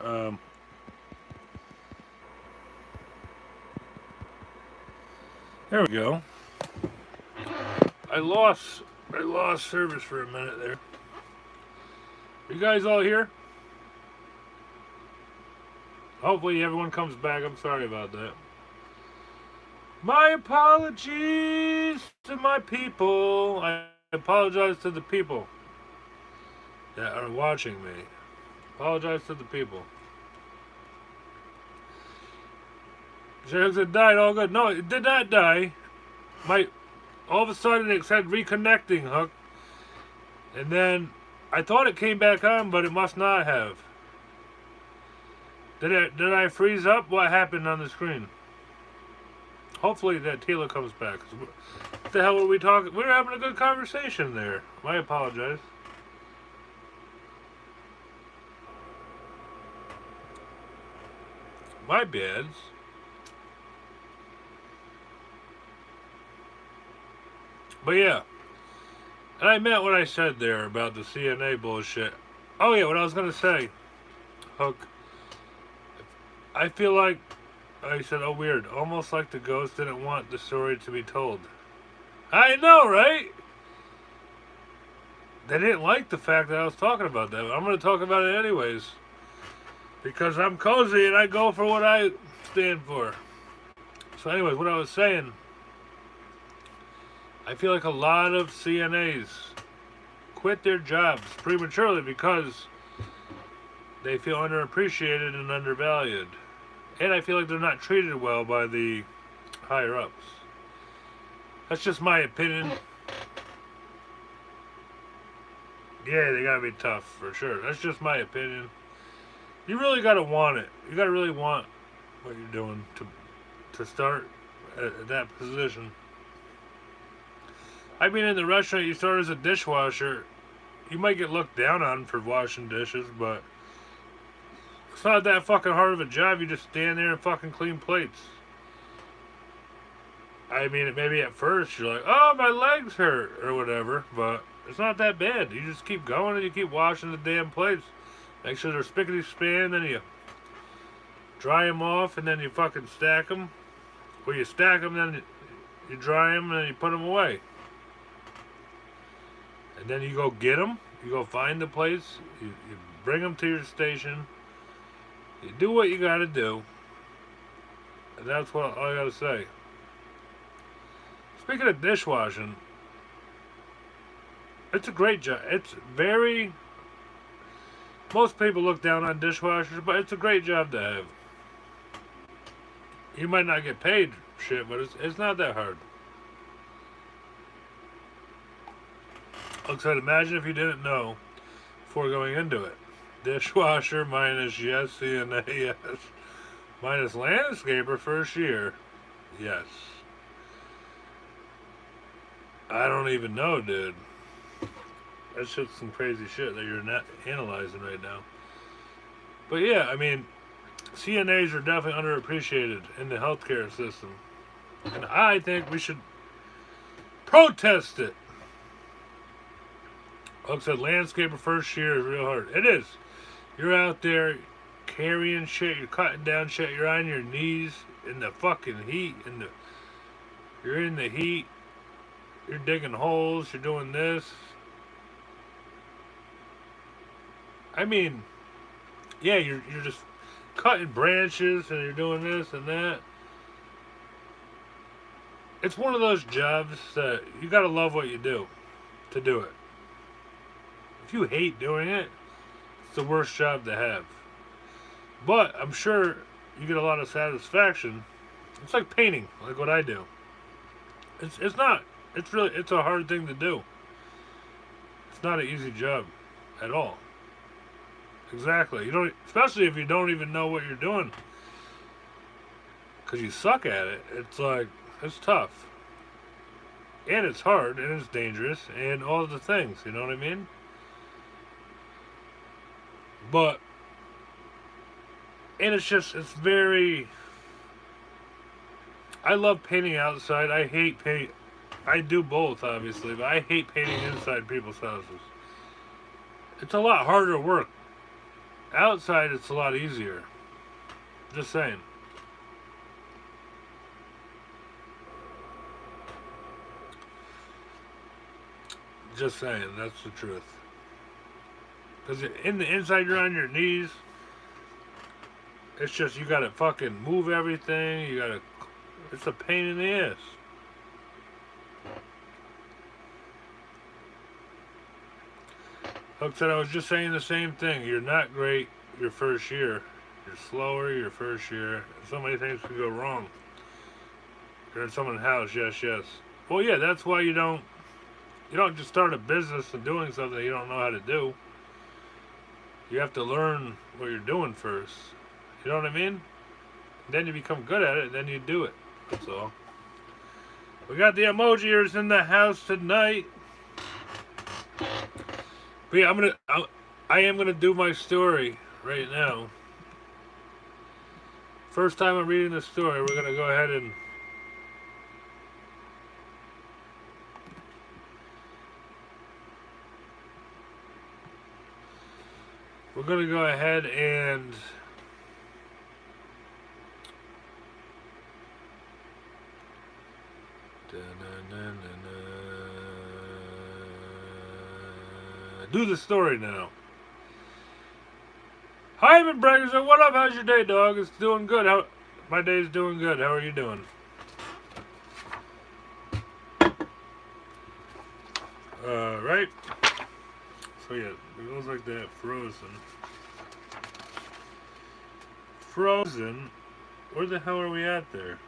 much. There we go. I lost service for a minute there. You guys all here? Hopefully everyone comes back. I'm sorry about that. My apologies to my people. I apologize to the people that are watching me. Apologize to the people. It died all good. No, it did not die. All of a sudden it said reconnecting, Hook. And then I thought it came back on, but it must not have. Did I freeze up? What happened on the screen? Hopefully that Tila comes back. What the hell were we talking? We were having a good conversation there. I apologize. My bad. But yeah. And I meant what I said there about the CNA bullshit. Oh yeah, what I was going to say. Hook. I feel like, I said, oh weird, almost like the ghost didn't want the story to be told. I know, right? They didn't like the fact that I was talking about that. I'm going to talk about it anyways. Because I'm cozy and I go for what I stand for. So anyways, what I was saying, I feel like a lot of CNAs quit their jobs prematurely because they feel underappreciated and undervalued. And I feel like they're not treated well by the higher-ups. That's just my opinion. Yeah, they gotta be tough, for sure. That's just my opinion. You really gotta want it. You gotta really want what you're doing to start at that position. I mean, in the restaurant, you start as a dishwasher. You might get looked down on for washing dishes, but it's not that fucking hard of a job. You just stand there and fucking clean plates. I mean, maybe at first you're like, oh, my legs hurt, or whatever, but it's not that bad. You just keep going and you keep washing the damn plates. Make sure they're spickety span, then you dry them off, and then you fucking stack them. Or you stack them, then you dry them, and then you put them away. And then you go get them. You go find the plates. You bring them to your station. You do what you gotta do. And that's what all I gotta say. Speaking of dishwashing, it's a great job. It's very... Most people look down on dishwashers, but it's a great job to have. You might not get paid shit, but it's not that hard. Like I said, imagine if you didn't know before going into it. Dishwasher minus yes, CNA, yes. Minus landscaper first year, yes. I don't even know, dude. That's just some crazy shit that you're not analyzing right now. But yeah, I mean, CNAs are definitely underappreciated in the healthcare system. And I think we should protest it. Like I said, landscaper first year is real hard. It is. You're out there carrying shit, you're cutting down shit, you're on your knees in the fucking heat, you're in the heat, you're digging holes, you're doing this. I mean, yeah, you're just cutting branches and you're doing this and that. It's one of those jobs that you gotta love what you do to do it. If you hate doing it, it's the worst job to have. But I'm sure you get a lot of satisfaction. It's like painting, like what I do. It's not. It's a hard thing to do. It's not an easy job at all. Exactly. You don't, especially if you don't even know what you're doing, because you suck at it. It's like, it's tough, and it's hard, and it's dangerous, and all the things. You know what I mean? But, and it's very, I love painting outside. I hate paint. I do both, obviously, but I hate painting inside people's houses. It's a lot harder work. Outside, it's a lot easier. Just saying. Just saying. That's the truth. Because in the inside, you're on your knees. It's just you gotta fucking move everything. You gotta. It's a pain in the ass. Like I said, I was just saying the same thing. You're not great your first year. You're slower your first year. So many things can go wrong. You're in someone's house, yes, yes. Well, yeah, that's why you don't just start a business and doing something you don't know how to do. You have to learn what you're doing first. You know what I mean? Then you become good at it, and then you do it. That's all. We got the emojis in the house tonight. But yeah, I am gonna do my story right now. First time I'm reading the story, we're gonna go ahead and do the story now. Hi, Ivan Bregerson. What up? How's your day, dog? It's doing good. My day's doing good. How are you doing? Right? So yeah, it goes like that. Frozen. Frozen? Where the hell are we at there?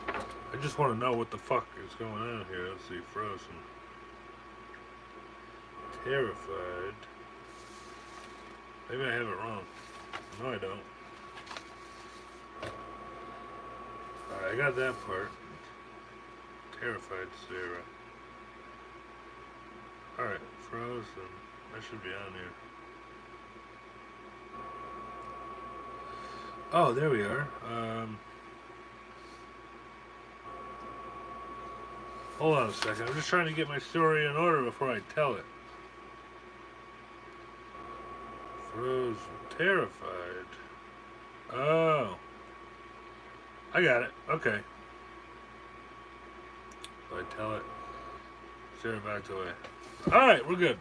I just want to know what the fuck is going on here. Let's see. Frozen. Terrified. Maybe I have it wrong. No, I don't. Alright, I got that part. Terrified Sarah. Alright, Frozen. I should be on here. Oh, there we are. Hold on a second. I'm just trying to get my story in order before I tell it. Frozen. Terrified. Oh. I got it. Okay. So I tell it. Sarah backed away. Alright, we're good.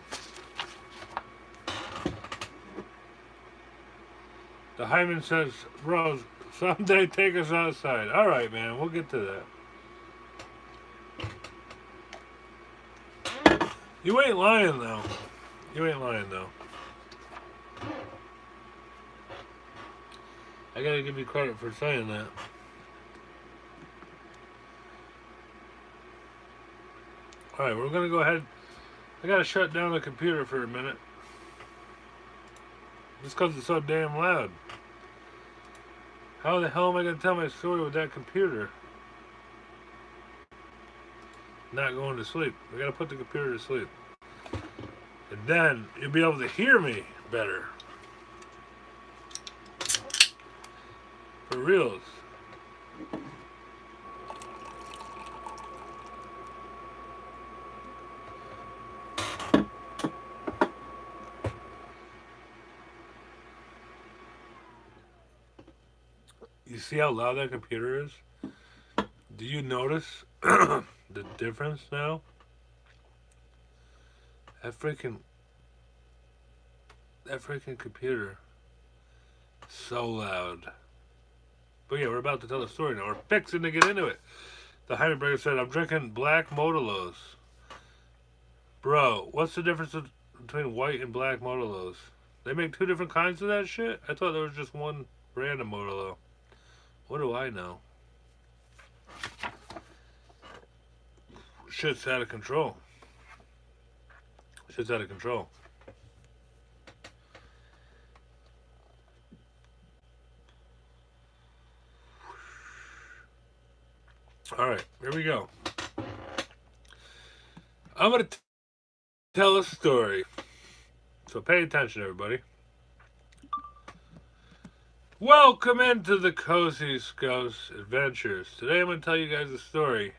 The Hyman says, Rose, someday take us outside. Alright, man. We'll get to that. You ain't lying, though. You ain't lying, though. I gotta give you credit for saying that. Alright, we're gonna go ahead. I gotta shut down the computer for a minute. Just because it's so damn loud. How the hell am I gonna tell my story with that computer not going to sleep? I gotta put the computer to sleep. And then you'll be able to hear me better. For reals. You see how loud that computer is? Do you notice the difference now? That freaking computer, so loud. But yeah, we're about to tell the story now. We're fixing to get into it. The Heidelberger said, I'm drinking black Modelo's. Bro, what's the difference between white and black Modelo's? They make two different kinds of that shit? I thought there was just one brand of Modelo. What do I know? Shit's out of control. Shit's out of control. Alright, here we go. I'm going to tell a story. So pay attention, everybody. Welcome into the Kozies Ghost Adventures. Today I'm going to tell you guys a story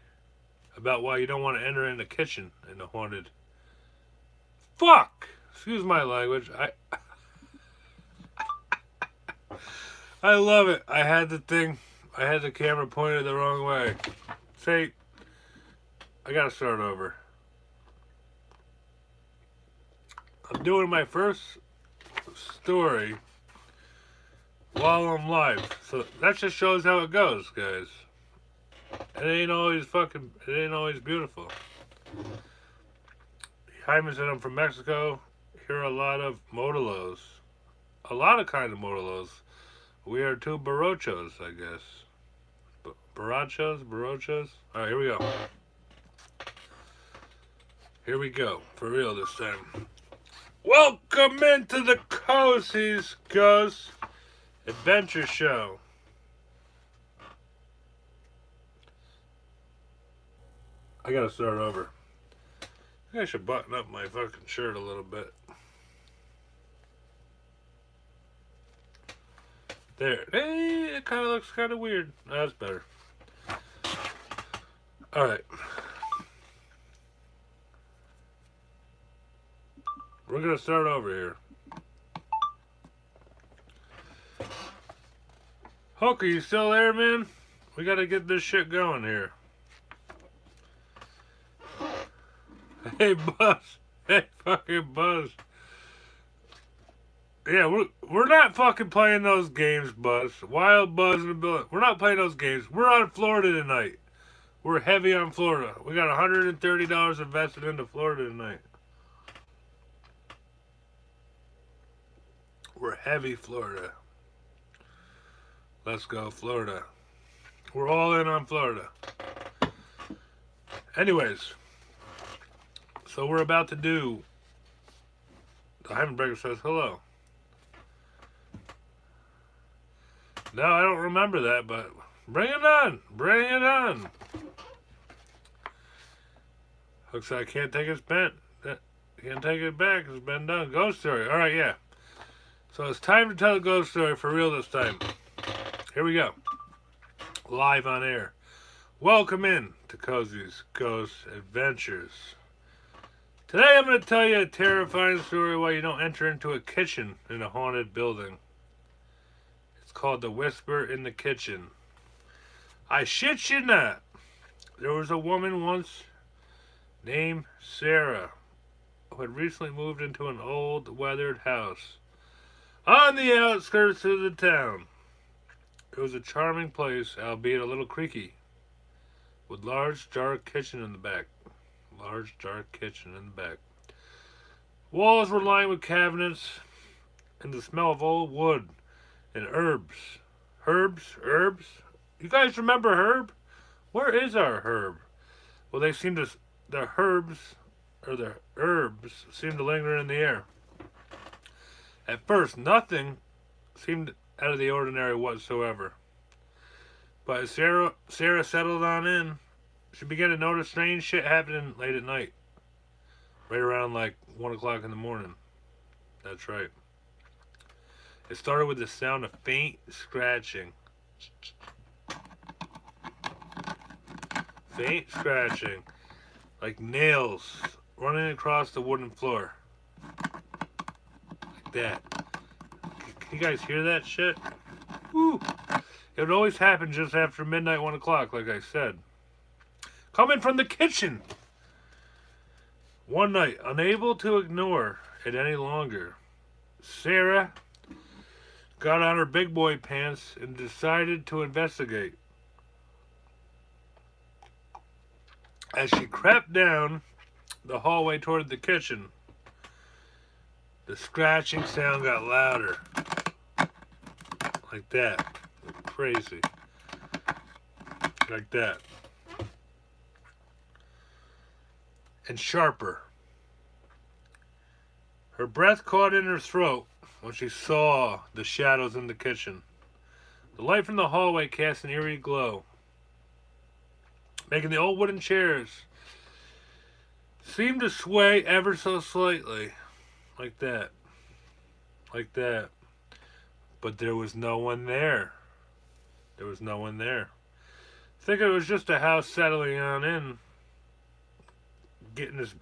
about why you don't want to enter in the kitchen in the haunted Fuck! Excuse my language. I love it. I had the camera pointed the wrong way. Say, I gotta start over. I'm doing my first story while I'm live. So that just shows how it goes, guys. It ain't always beautiful. Jaime said I'm from Mexico. Here are a lot of modelos. A lot of kind of modelos. We are two barochos, I guess. Barochos? Alright, here we go. Here we go. For real this time. Welcome into the Kozies Ghost Adventures show. I gotta start over. I think I should button up my fucking shirt a little bit. There. Hey, it kind of looks kind of weird. That's better. Alright. We're gonna start over here. Hulk, are you still there, man? We gotta get this shit going here. Hey, Buzz. Hey, fucking Buzz. Yeah, we're not fucking playing those games, Buzz. Wild Buzz in the building. We're not playing those games. We're on Florida tonight. We're heavy on Florida. We got $130 invested into Florida tonight. We're heavy Florida. Let's go, Florida. We're all in on Florida. Anyways. So we're about to do... The Hyman Breaker says hello. No, I don't remember that, but... Bring it on! Bring it on! Looks like I can't take it bent. Can't take it back. It's been done. Ghost story. Alright, yeah. So it's time to tell a ghost story for real this time. Here we go. Live on air. Welcome in to Kozies Ghost Adventures. Today I'm going to tell you a terrifying story why you don't enter into a kitchen in a haunted building. It's called The Whisper in the Kitchen. I shit you not. There was a woman once named Sarah who had recently moved into an old weathered house on the outskirts of the town. It was a charming place, albeit a little creaky, with large dark kitchen in the back. Walls were lined with cabinets and the smell of old wood and herbs. Herbs? You guys remember Herb? Where is our Herb? Well, the herbs seemed to linger in the air. At first, nothing seemed out of the ordinary whatsoever. But as Sarah settled on in, she began to notice strange shit happening late at night. Right around like 1 o'clock in the morning. That's right. It started with the sound of faint scratching. Faint scratching. Like nails running across the wooden floor. Like that. Can you guys hear that shit? Woo! It would always happen just after midnight, 1 o'clock, like I said. Coming from the kitchen! One night, unable to ignore it any longer, Sarah got on her big boy pants and decided to investigate. As she crept down the hallway toward the kitchen, the scratching sound got louder. Like that. Crazy. Like that. And sharper. Her breath caught in her throat when she saw the shadows in the kitchen. The light from the hallway cast an eerie glow, making the old wooden chairs seem to sway ever so slightly. Like that. Like that. But there was no one there. There was no one there. I think it was just a house settling on in. Getting his,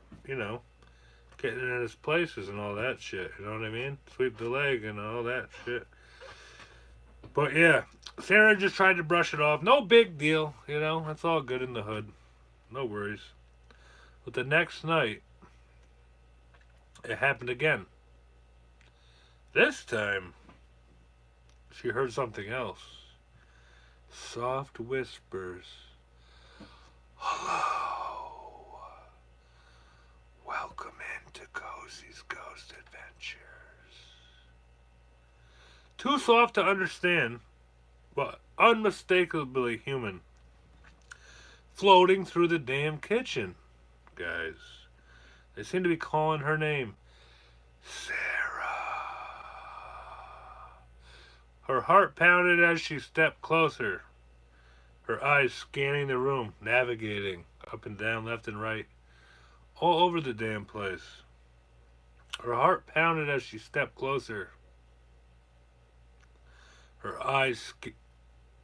getting in his places and all that shit. You know what I mean? Sweep the leg and all that shit. But yeah, Sarah just tried to brush it off. No big deal, you know. It's all good in the hood. No worries. But the next night, it happened again. This time, she heard something else. Soft whispers. Hello. Welcome into Kozies Ghost Adventures. Too soft to understand, but unmistakably human. Floating through the damn kitchen, guys. They seem to be calling her name. Sarah. Her heart pounded as she stepped closer. Her eyes scanning the room, navigating up and down, left and right, all over the damn place. Her heart pounded as she stepped closer. Her eyes,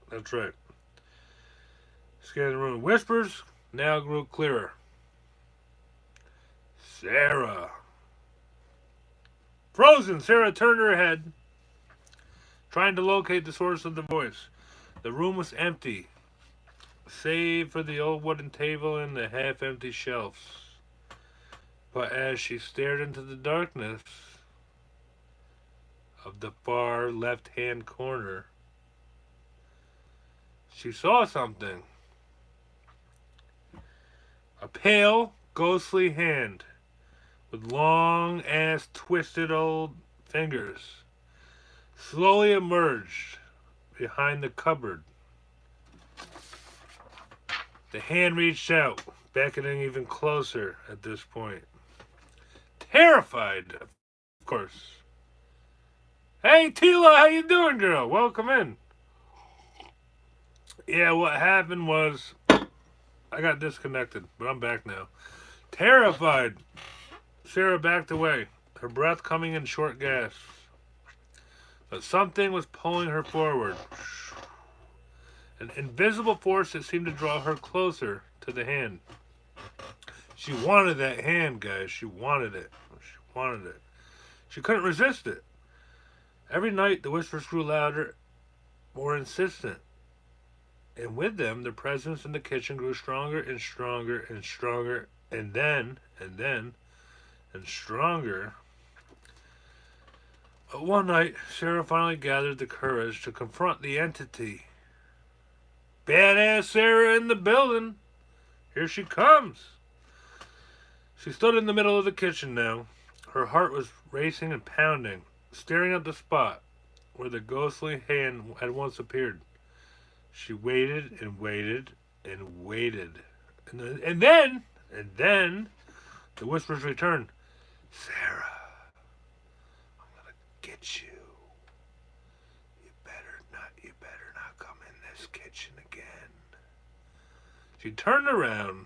that's right, scanning the room. Whispers now grew clearer. Sarah. Frozen, Sarah turned her head, trying to locate the source of the voice. The room was empty, save for the old wooden table and the half-empty shelves. But as she stared into the darkness of the far left-hand corner, she saw something. A pale, ghostly hand with long-ass twisted old fingers slowly emerged behind the cupboard. The hand reached out, beckoning even closer at this point. Terrified, of course. Hey, Tila, how you doing, girl? Welcome in. Yeah, what happened was I got disconnected, but I'm back now. Terrified, Sarah backed away, her breath coming in short gasps. But something was pulling her forward. An invisible force that seemed to draw her closer to the hand. She wanted that hand, guys. She wanted it. She wanted it. She couldn't resist it. Every night, the whispers grew louder, more insistent. And with them, the presence in the kitchen grew stronger and stronger and stronger. And then, and stronger. But one night, Sarah finally gathered the courage to confront the entity. Badass Sarah in the building. Here she comes. She stood in the middle of the kitchen now. Her heart was racing and pounding, staring at the spot where the ghostly hand had once appeared. She waited and waited and waited. And then, the whispers returned. Sarah, I'm gonna get you. You better not come in this kitchen again. She turned around,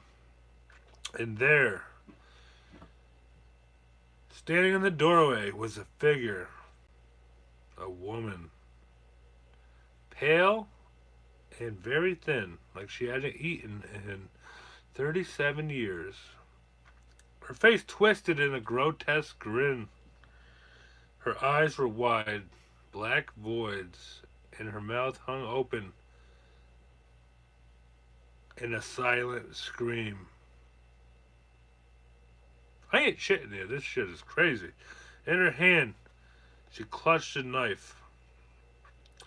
and there, standing in the doorway, was a figure. A woman. Pale and very thin, like she hadn't eaten in 37 years. Her face twisted in a grotesque grin. Her eyes were wide, black voids, and her mouth hung open in a silent scream. I ain't shitting you. This shit is crazy. In her hand, she clutched a knife,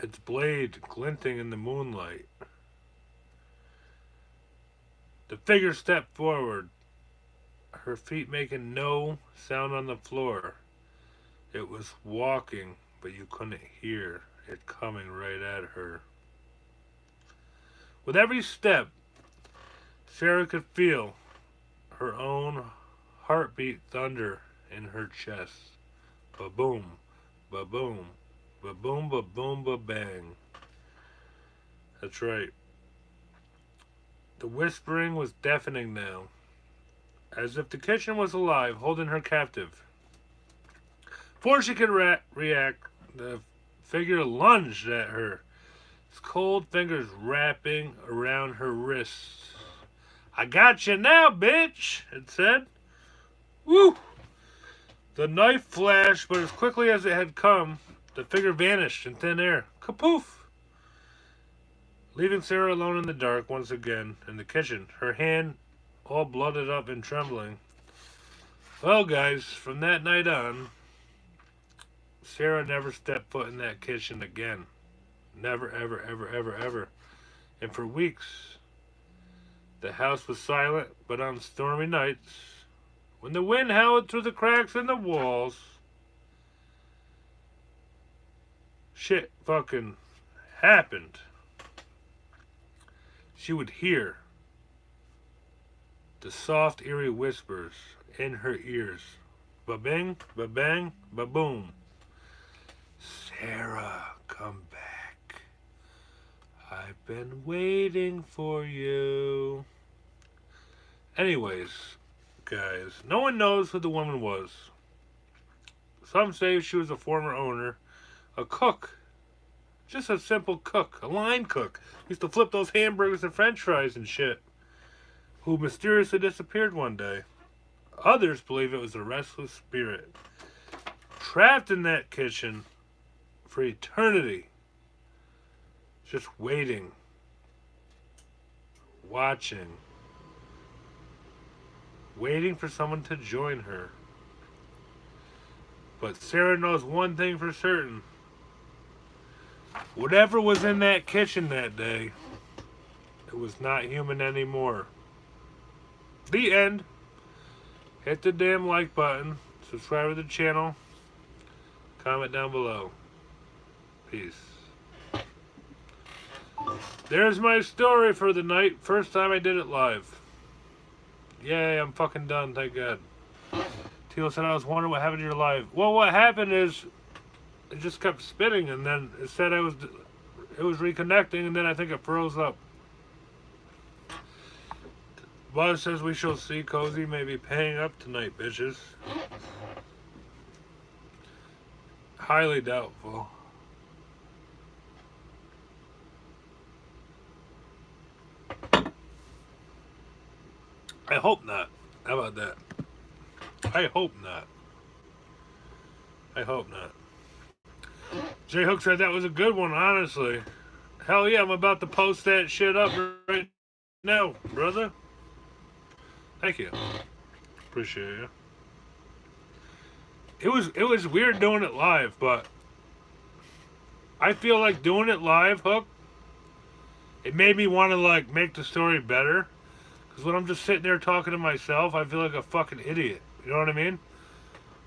its blade glinting in the moonlight. The figure stepped forward, her feet making no sound on the floor. It was walking, but you couldn't hear it coming right at her. With every step, Sarah could feel her own heartbeat thunder in her chest. Ba-boom, ba-boom, ba-boom, ba-boom, ba-bang. That's right. The whispering was deafening now, as if the kitchen was alive, holding her captive. Before she could react, the figure lunged at her, its cold fingers wrapping around her wrists. I got you now, bitch, it said. Woo! The knife flashed, but as quickly as it had come, the figure vanished in thin air. Kapoof! Leaving Sarah alone in the dark once again in the kitchen, her hand all blooded up and trembling. Well, guys, from that night on, Sarah never stepped foot in that kitchen again. Never, ever, ever, ever, ever. And for weeks, the house was silent, but on stormy nights, when the wind howled through the cracks in the walls, shit fucking happened. She would hear the soft, eerie whispers in her ears. Ba-bing, ba-bang, ba-boom. Sarah, come back. I've been waiting for you. Anyways, guys, no one knows who the woman was. Some say she was a former owner, a cook. Just a simple cook, a line cook. Used to flip those hamburgers and french fries and shit. Who mysteriously disappeared one day. Others believe it was a restless spirit. Trapped in that kitchen for eternity. Just waiting. Watching. Waiting for someone to join her. But Sarah knows one thing for certain. Whatever was in that kitchen that day, it was not human anymore. The end. Hit the damn like button. Subscribe to the channel. Comment down below. Peace. There's my story for the night. First time I did it live. Yay, I'm fucking done, thank God. Tilo said, I was wondering what happened to your live. Well, what happened is it just kept spinning, and then it said it was reconnecting, and then I think it froze up. Buzz says we shall see. Cozy may be paying up tonight, bitches. Highly doubtful. I hope not. How about that? I hope not. I hope not. J Hook said that was a good one, honestly. Hell yeah, I'm about to post that shit up right now, brother. Thank you. Appreciate you. It was weird doing it live, but I feel like doing it live, Hook, it made me want to like make the story better. Because when I'm just sitting there talking to myself, I feel like a fucking idiot. You know what I mean?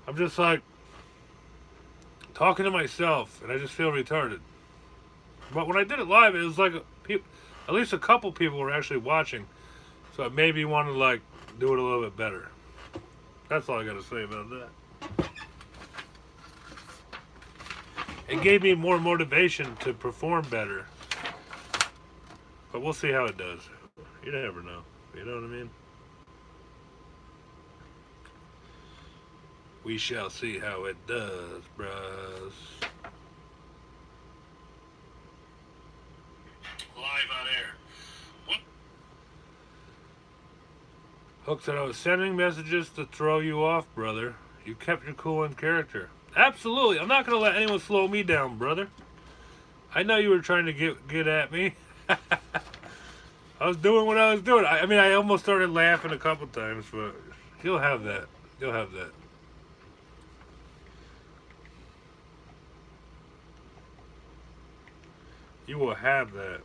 I'm just like talking to myself, and I just feel retarded. But when I did it live, it was like at least a couple people were actually watching, so it made me want to like do it a little bit better. That's all I gotta say about that. It gave me more motivation to perform better, but we'll see how it does. You never know. You know what I mean? We shall see how it does, bros. Live on air. What? Hook said, I was sending messages to throw you off, brother. You kept your cool in character. Absolutely. I'm not going to let anyone slow me down, brother. I know you were trying to get at me. I was doing what I was doing. I mean, I almost started laughing a couple times, but you'll have that. You'll have that. You will have that.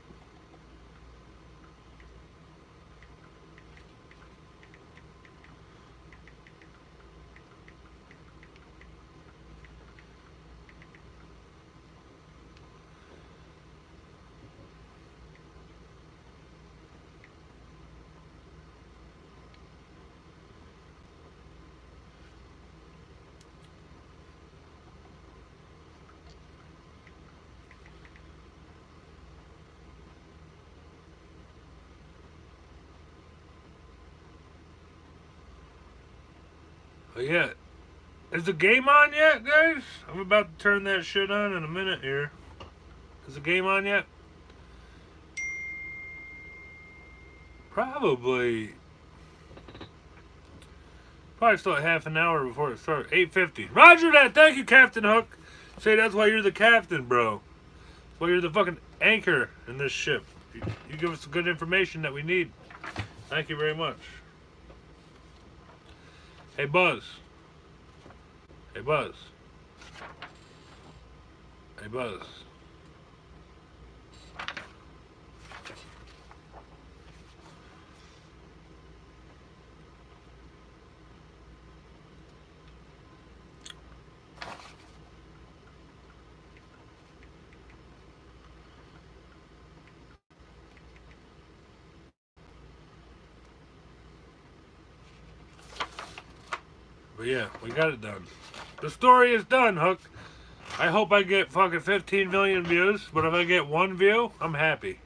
But yeah, is the game on yet, guys? I'm about to turn that shit on in a minute here. Is the game on yet? Probably. Probably still half an hour before it starts. 8:50. Roger that. Thank you, Captain Hook. Say that's why you're the captain, bro. That's why you're the fucking anchor in this ship. You give us the good information that we need. Thank you very much. Hey, Buzz. Hey, Buzz. Hey, Buzz. But yeah, we got it done. The story is done, Hook. I hope I get fucking 15 million views, but if I get one view, I'm happy.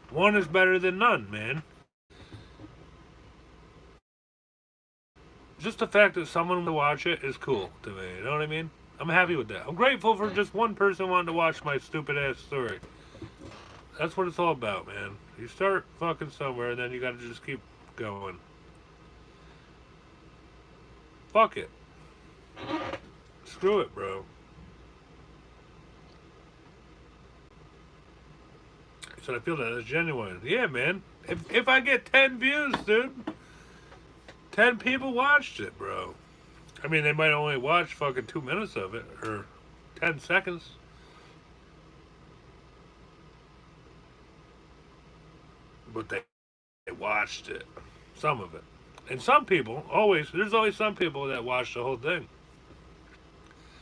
One is better than none, man. Just the fact that someone will watch it is cool to me, you know what I mean? I'm happy with that. I'm grateful for just one person wanting to watch my stupid ass story. That's what it's all about, man. You start fucking somewhere, and then you gotta just keep going. Fuck it. Screw it, bro. So I feel that it's genuine. Yeah, man. If I get 10 views, dude, 10 people watched it, bro. I mean, they might only watch fucking 2 minutes of it, or 10 seconds. But they watched it. Some of it. And some people, there's always some people that watch the whole thing.